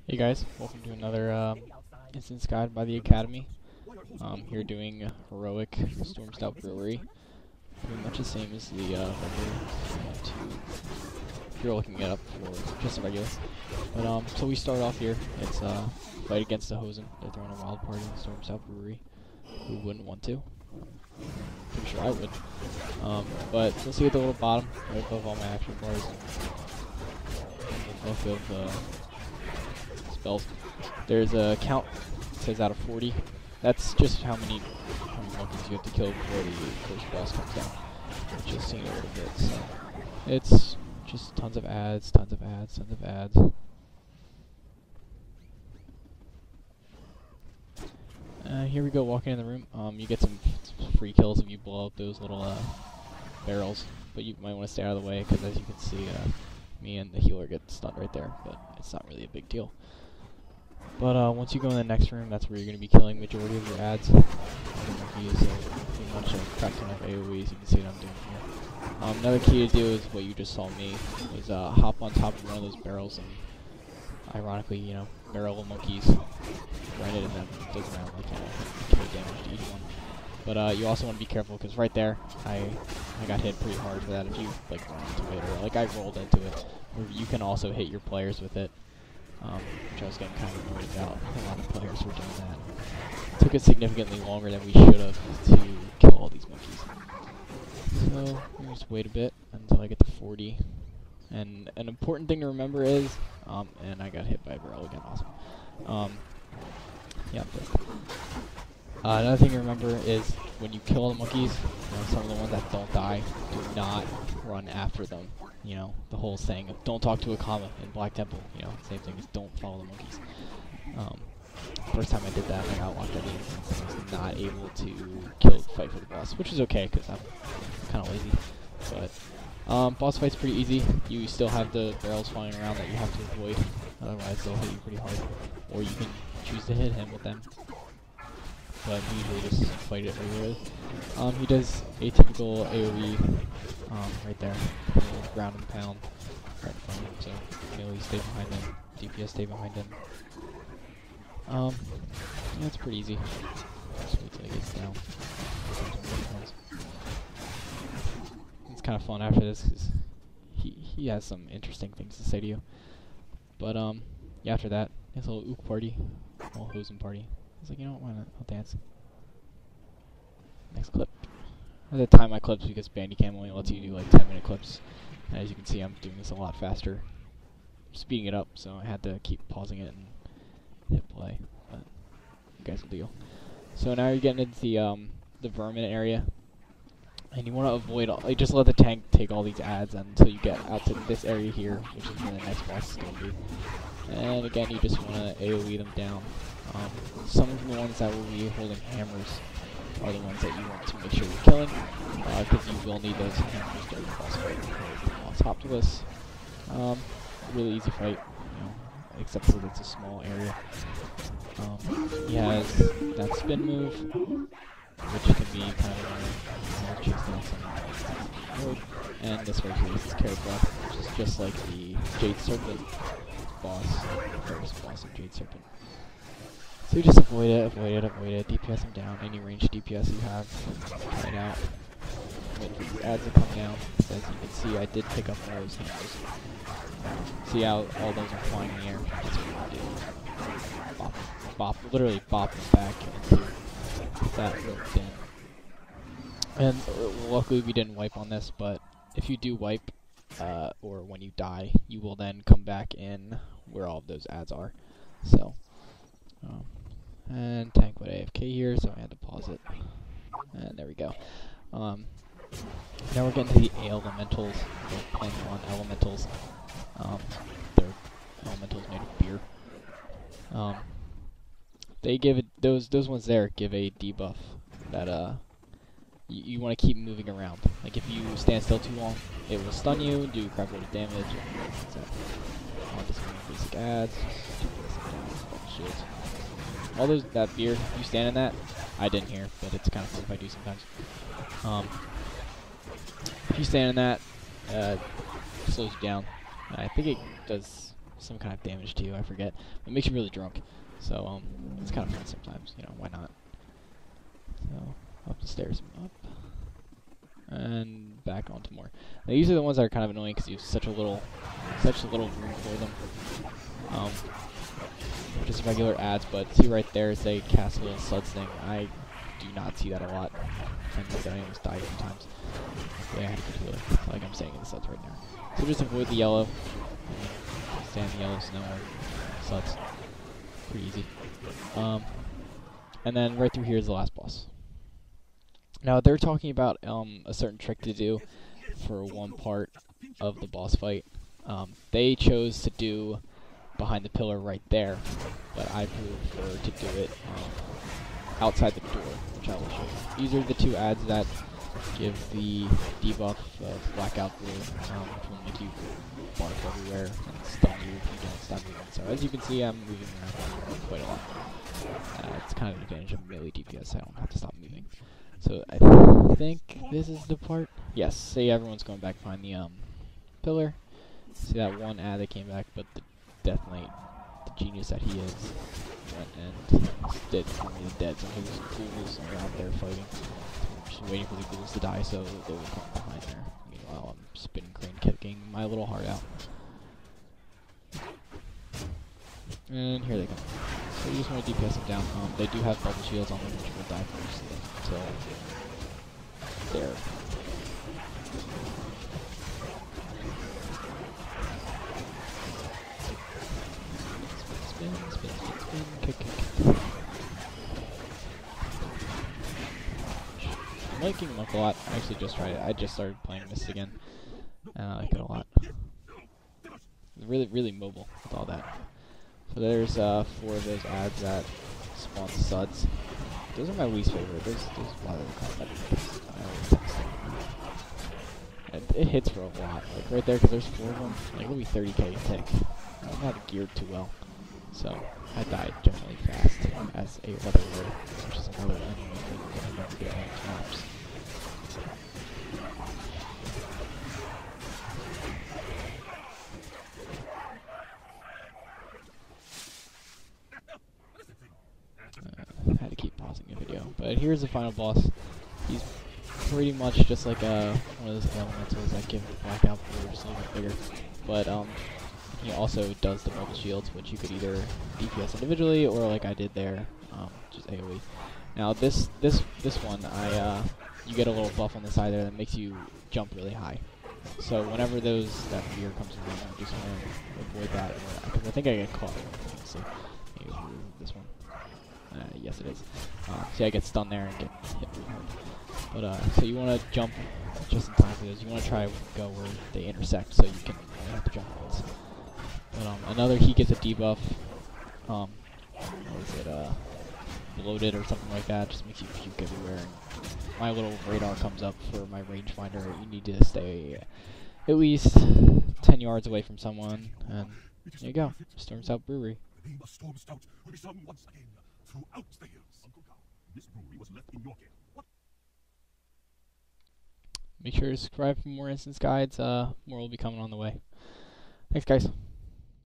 Hey guys, welcome to another instance guide by the Academy. Here doing heroic Stormstout Brewery, pretty much the same as the regular. If you're looking it up for just a regular. But so we start off here. It's fight against the Hosen. They're throwing a wild party in Stormstout Brewery. Who wouldn't want to? Pretty sure I would. But let's see at the little bottom, right above all my action bars. Book of spells. There's a count, it says out of 40. That's just how many monkeys you have to kill before the first boss comes down, which you'll see in a little bit. So it's just tons of ads, tons of ads, tons of ads. Here we go, walking in the room. You get some free kills if you blow up those little barrels, but you might want to stay out of the way because, as you can see, me and the healer get stunned right there, but it's not really a big deal. But once you go in the next room, that's where you're going to be killing majority of your ads. The monkeys pretty much cracking up AoEs. You can see what I'm doing here. Another key to do is what you just saw me, is hop on top of one of those barrels and, ironically, you know, barrel monkeys, grind it and then does around like, K damage to each one. But you also want to be careful because right there, I got hit pretty hard for that. If you like run into it or like I rolled into it, or you can also hit your players with it. Which I was getting kind of annoyed about. A lot of players were doing that. It took it significantly longer than we should have to kill all these monkeys. So, we just wait a bit until I get to 40. And an important thing to remember is, and I got hit by a barrel again, awesome. Yeah, but, another thing to remember is when you kill the monkeys, you know, some of the ones that don't die, do not run after them. You know, the whole saying of don't talk to a comma in Black Temple, you know, same thing as don't follow the monkeys. First time I did that, I got locked at the instance and I was not able to fight for the boss, which is okay because I'm kind of lazy. But boss fight's pretty easy. You still have the barrels flying around that you have to avoid, otherwise they'll hit you pretty hard. Or you can choose to hit him with them. But usually just fight it regularly. He does a typical AoE right there, ground and pound right in front of him, so melee stay behind him, DPS stay behind him. Yeah, it's pretty easy. Just wait till he gets down. It's kind of fun after this because he has some interesting things to say to you. But yeah, after that, his little ook party, little Hosen party. I was like, you know what, why not? I'll dance. Next clip. I had to time my clips because Bandicam only lets you do like 10-minute clips. And as you can see, I'm doing this a lot faster. I'm speeding it up, so I had to keep pausing it and hit play. But you guys will deal. So now you're getting into the vermin area. And you want to avoid like just let the tank take all these ads until you get out to this area here, which is where the next boss is going to be. And again, you just want to AoE them down. Some of the ones that will be holding hammers are the ones that you want to make sure you're killing, because you will need those hammers during the boss fight. On top of this, really easy fight, you know, except for it's a small area. He has that spin move, which can be kind of chase down some, and this right here is his carrot breath, which is just like the Jade Serpent boss, the first boss of Jade Serpent. So you just avoid it, DPS him down, any ranged DPS you have, try it out. Wait for these ads to come down. So as you can see, I did pick up one of those hammers. See how all those are flying in the air? That's what you do. Bop, literally bop them back into that little bin. And luckily we didn't wipe on this, but if you do wipe, or when you die, you will then come back in where all of those ads are. So, and tank went AFK here, so I had to pause it. And there we go. Now we're getting to the elementals. We're playing on elementals. They're elementals made of beer. They give it, those ones there give a debuff that you want to keep moving around. Like if you stand still too long, it will stun you, do crap load of damage. So, just basic ads. Shields. All those, that beer, you stand in that, I didn't hear, but it's kind of fun if I do sometimes. If you stand in that, it slows you down. I think it does some kind of damage to you. I forget. It makes you really drunk. So it's kind of fun sometimes. You know, why not? So up the stairs, up, and back onto more. Now these are the ones that are kind of annoying because you have such a little room for them. Just regular ads, but see right there, say cast a little suds thing. I do not see that a lot. I almost die sometimes. Yeah, I had to go to it, like I'm saying in the suds right now. So just avoid the yellow. Stay in the yellow, so no more suds. Pretty easy. And then right through here is the last boss. Now they're talking about a certain trick to do for one part of the boss fight. They chose to do behind the pillar right there, but I prefer to do it outside the door, which I will show you. These are the two ads that give the debuff of Blackout Blue, which will make you bark everywhere and stun you if you don't stun moving. So as you can see, I'm moving around quite a lot. It's kind of an advantage of melee DPS, I don't have to stop moving. So I think this is the part. Yes, see everyone's going back behind the pillar. See that one ad that came back, but the Death Knight, the genius that he is, went and did for me the dead. So his ghouls are out there fighting. Just waiting for the ghouls to die so they will come behind there. Meanwhile, I'm spinning crane kicking my little heart out. And here they come. So you just want to DPS them down. They do have bubble shields on them, which will die first until there. Spin, kick. I'm liking them a lot. I actually just tried it. I just started playing this again, and I like it a lot. It's really mobile with all that. So there's 4 of those ads that spawn suds. Those are my least favorite. There's a lot of combat. It hits for a lot. Like right there, because there's 4 of them. Like it'll be 30k a tick. I'm not geared too well, so I died generally fast as a leather word, which is another annoying thing that I never get on maps. I had to keep pausing the video, but here's the final boss. He's pretty much just like one of those elementals that give Blackout Blue just a little bit bigger, but he also does the bubble shields, which you could either DPS individually or like I did there, just AoE. Now this one, you get a little buff on the side there that makes you jump really high. So whenever that fear comes around, you just want to avoid that, because I think I get caught. You can see. Maybe this one. Yes, it is. See, I get stunned there and get hit really hard. But so you want to jump just in time for those. You want to try to go where they intersect, so you can only have to jump once. But another, he gets a debuff. What is it? Bloated or something like that. Just makes you puke everywhere. And my little radar comes up for my rangefinder. You need to stay at least 10 yards away from someone, and there you go. Stormstout Brewery. The name of Stormstout will be sung once again throughout the hills. Uncle Cow, this brewery was left in your care. What? Make sure to subscribe for more instance guides. More will be coming on the way. Thanks, guys.